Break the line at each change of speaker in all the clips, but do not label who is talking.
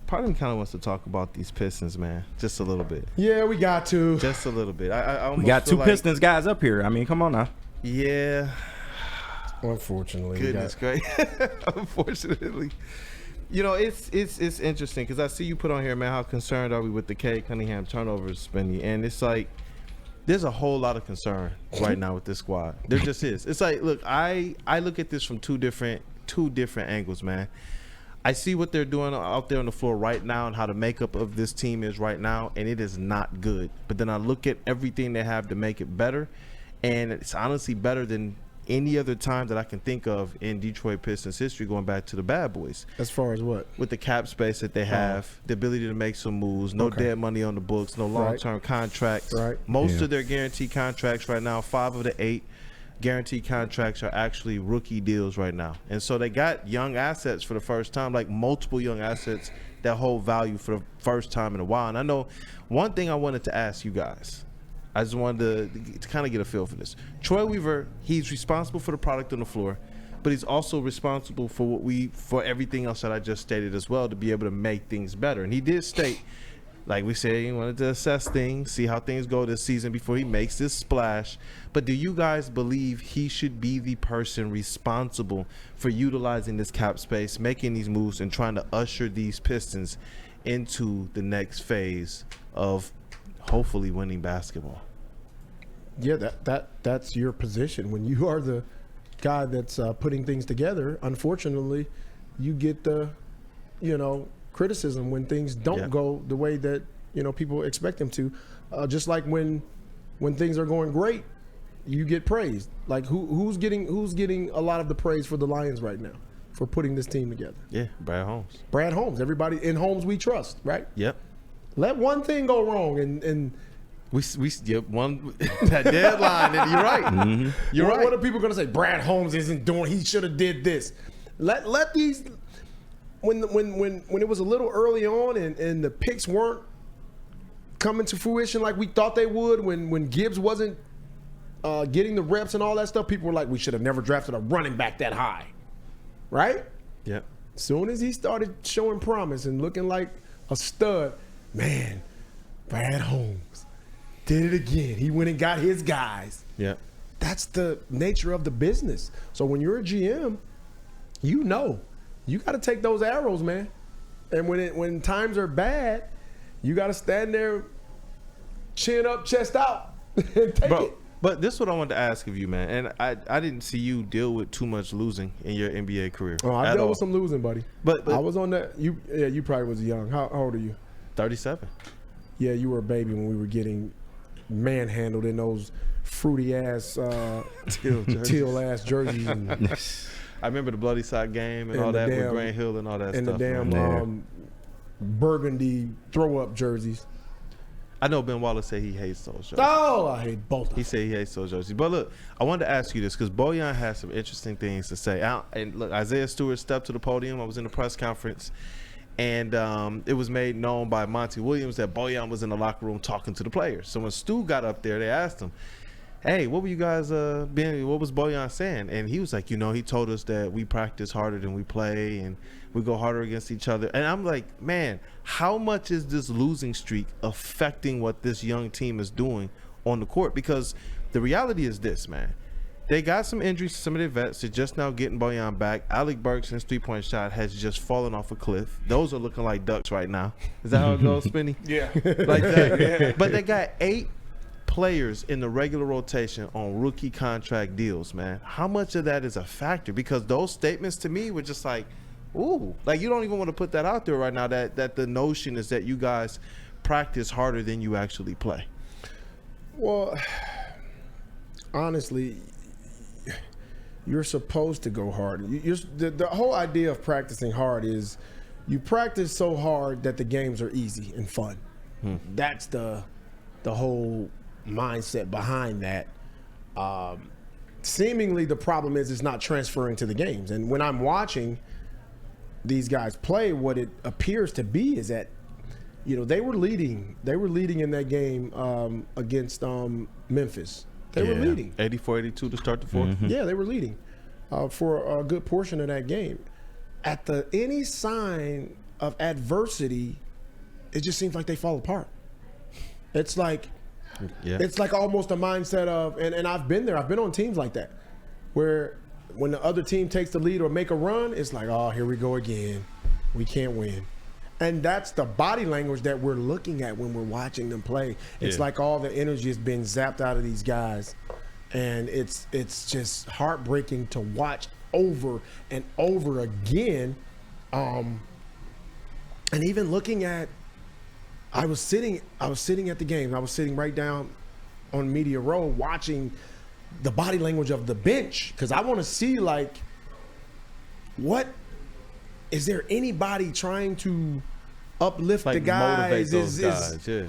part of me kind of wants to talk about these Pistons, man, just a little bit.
Yeah, we got to.
Just a little bit. I
We got two Pistons guys up here. I mean, come on now.
Yeah.
Unfortunately.
Goodness great. Unfortunately. You know, it's interesting because I see you put on here, man, how concerned are we with the Cade Cunningham turnovers, Spenny? And it's like, there's a whole lot of concern right now with this squad. There just is. It's like, look, I look at this from two different angles, man. I see what they're doing out there on the floor right now and how the makeup of this team is right now, and it is not good. But then I look at everything they have to make it better, and it's honestly better than any other time that I can think of in Detroit Pistons history, going back to the Bad Boys.
As far as what?
With the cap space that they have, the ability to make some moves, no dead money on the books, no long-term contracts.
Right.
Most of their guaranteed contracts right now, 5 of the 8 guaranteed contracts are actually rookie deals right now. And so they got young assets for the first time, like multiple young assets that hold value for the first time in a while. And I know one thing I wanted to ask you guys, I just wanted to kind of get a feel for this. Troy Weaver, he's responsible for the product on the floor, but he's also responsible for everything else that I just stated as well, to be able to make things better. And he did state, like we said, he wanted to assess things, see how things go this season before he makes this splash. But do you guys believe he should be the person responsible for utilizing this cap space, making these moves, and trying to usher these Pistons into the next phase of hopefully winning basketball?
Yeah, that's your position. When you are the guy that's putting things together, unfortunately, you get the, criticism when things don't go the way that, people expect them to. Just like when things are going great, you get praised. Like who's getting a lot of the praise for the Lions right now for putting this team together?
Yeah, Brad Holmes.
Brad Holmes. Everybody in Holmes we trust, right?
Yep.
Let one thing go wrong and
we one that deadline. And you're right. Mm-hmm. You're right.
What are people going to say? Brad Holmes isn't doing. He should have did this. Let these. When it was a little early on and the picks weren't coming to fruition like we thought they would, when Gibbs wasn't getting the reps and all that stuff, people were like, we should have never drafted a running back that high, right?
Yeah.
Soon as he started showing promise and looking like a stud, man, Brad Holmes did it again. He went and got his guys.
Yeah.
That's the nature of the business. So when you're a GM, you got to take those arrows, man. And when times are bad, you got to stand there, chin up, chest out, and take it.
But this is what I wanted to ask of you, man. And I didn't see you deal with too much losing in your NBA career.
Oh, I dealt with some losing, buddy. But I was on that. You probably was young. How old are you? 37. Yeah, you were a baby when we were getting manhandled in those fruity ass teal ass jerseys. And,
I remember the Bloody Sock game and all that with Grant Hill and all that
and
stuff.
And the damn burgundy throw-up jerseys.
I know Ben Wallace said he hates those jerseys.
Oh, I hate both of them.
He said he hates those jerseys. But look, I wanted to ask you this because Bojan has some interesting things to say. And look, Isaiah Stewart stepped to the podium. I was in the press conference. And it was made known by Monty Williams that Bojan was in the locker room talking to the players. So when Stu got up there, they asked him, hey, what were you guys what was Bojan saying? And he was like, he told us that we practice harder than we play and we go harder against each other. And I'm like, man, how much is this losing streak affecting what this young team is doing on the court? Because the reality is this, man. They got some injuries to some of their vets. They're just now getting Bojan back. Alec Burks, his three-point shot has just fallen off a cliff. Those are looking like ducks right now. Is that how it goes, Spinny?
Yeah.
Like that. Yeah. But they got 8 players in the regular rotation on rookie contract deals, man. How much of that is a factor? Because those statements to me were just like, ooh. Like, you don't even want to put that out there right now, that the notion is that you guys practice harder than you actually play.
Well, honestly, you're supposed to go hard. The whole idea of practicing hard is you practice so hard that the games are easy and fun. That's the whole mindset behind that. Seemingly the problem is it's not transferring to the games. And when I'm watching these guys play, what it appears to be is that they were leading in that game against Memphis. They were leading
84-82 to start the fourth.
Mm-hmm. Yeah, they were leading for a good portion of that game. At any sign of adversity, it just seems like they fall apart. It's like almost a mindset of, and I've been there. I've been on teams like that, where when the other team takes the lead or make a run, it's like, oh, here we go again. We can't win. And that's the body language that we're looking at when we're watching them play. It's like all the energy has been zapped out of these guys. And it's just heartbreaking to watch over and over again. And even looking at, I was sitting at the game. I was sitting right down on Media Row watching the body language of the bench, because I want to see, like, what is there anybody trying to uplift
like
the guys?
Motivate those guys, yeah.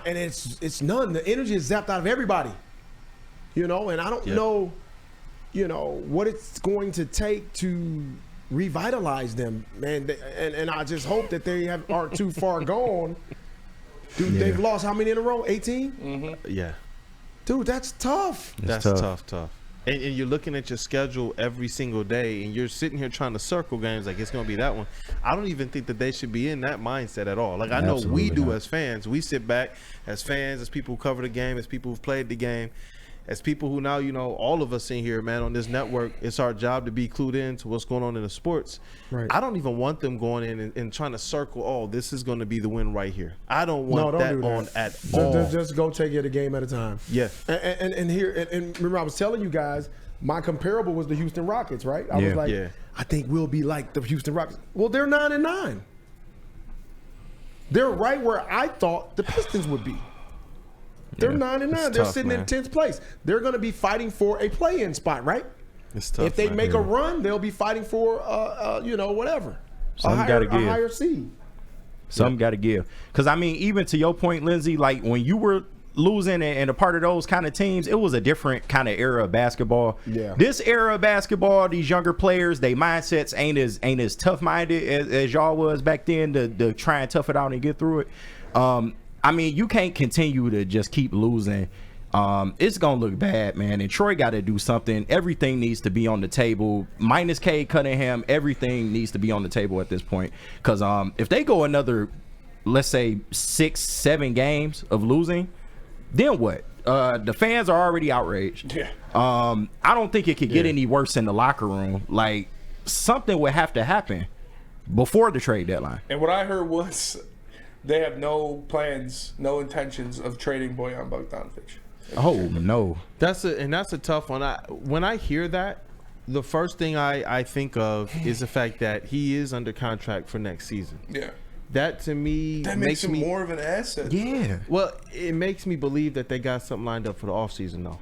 And it's none. The energy is zapped out of everybody, and I don't know, what it's going to take to revitalize them, man. And I just hope that they aren't too far gone. Dude, they've lost how many in a row? 18?
Mm-hmm. Yeah.
Dude, that's tough.
That's tough. And you're looking at your schedule every single day, and you're sitting here trying to circle games like it's going to be that one. I don't even think that they should be in that mindset at all. Like, I know we do as fans. We sit back as fans, as people who cover the game, as people who've played the game, as people who now, all of us in here, man, on this network, it's our job to be clued in to what's going on in the sports.
Right.
I don't even want them going in and trying to circle, oh, this is going to be the win right here. I don't want that on at all.
Just go take it a game at a time.
Yeah.
And remember, I was telling you guys, my comparable was the Houston Rockets, right? I was like, I think we'll be like the Houston Rockets. Well, they're 9-9. They're right where I thought the Pistons would be. They're 9-9. They're sitting in 10th place. They're going to be fighting for a play-in spot, right?
It's tough.
If they make a run, they'll be fighting for, whatever.
Something got to give.
A higher seed.
Something got to give. Because, I mean, even to your point, Lindsay, like when you were losing and a part of those kind of teams, it was a different kind of era of basketball.
Yeah.
This era of basketball, these younger players, their mindsets ain't as tough-minded as y'all was back then to try and tough it out and get through it. I mean, you can't continue to just keep losing. It's going to look bad, man. And Troy got to do something. Everything needs to be on the table. Minus Cade Cunningham, everything needs to be on the table at this point. Because if they go another, let's say, 6-7 games of losing, then what? The fans are already outraged.
Yeah.
I don't think it could get any worse in the locker room. Like, something would have to happen before the trade deadline.
And what I heard was they have no plans, no intentions of trading Bojan Bogdanovic.
Oh, no.
That's a tough one. When I hear that, the first thing I think of is the fact that he is under contract for next season.
Yeah.
That to me
makes him more of an asset.
Yeah.
Well, it makes me believe that they got something lined up for the offseason, though.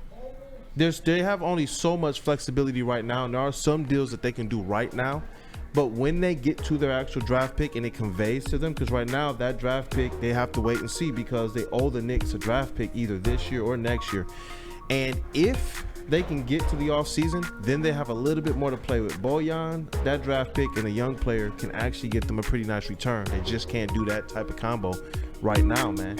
They have only so much flexibility right now, and there are some deals that they can do right now. But when they get to their actual draft pick and it conveys to them, because right now that draft pick, they have to wait and see because they owe the Knicks a draft pick either this year or next year. And if they can get to the offseason, then they have a little bit more to play with. Bojan, that draft pick, and a young player can actually get them a pretty nice return. They just can't do that type of combo right now, man.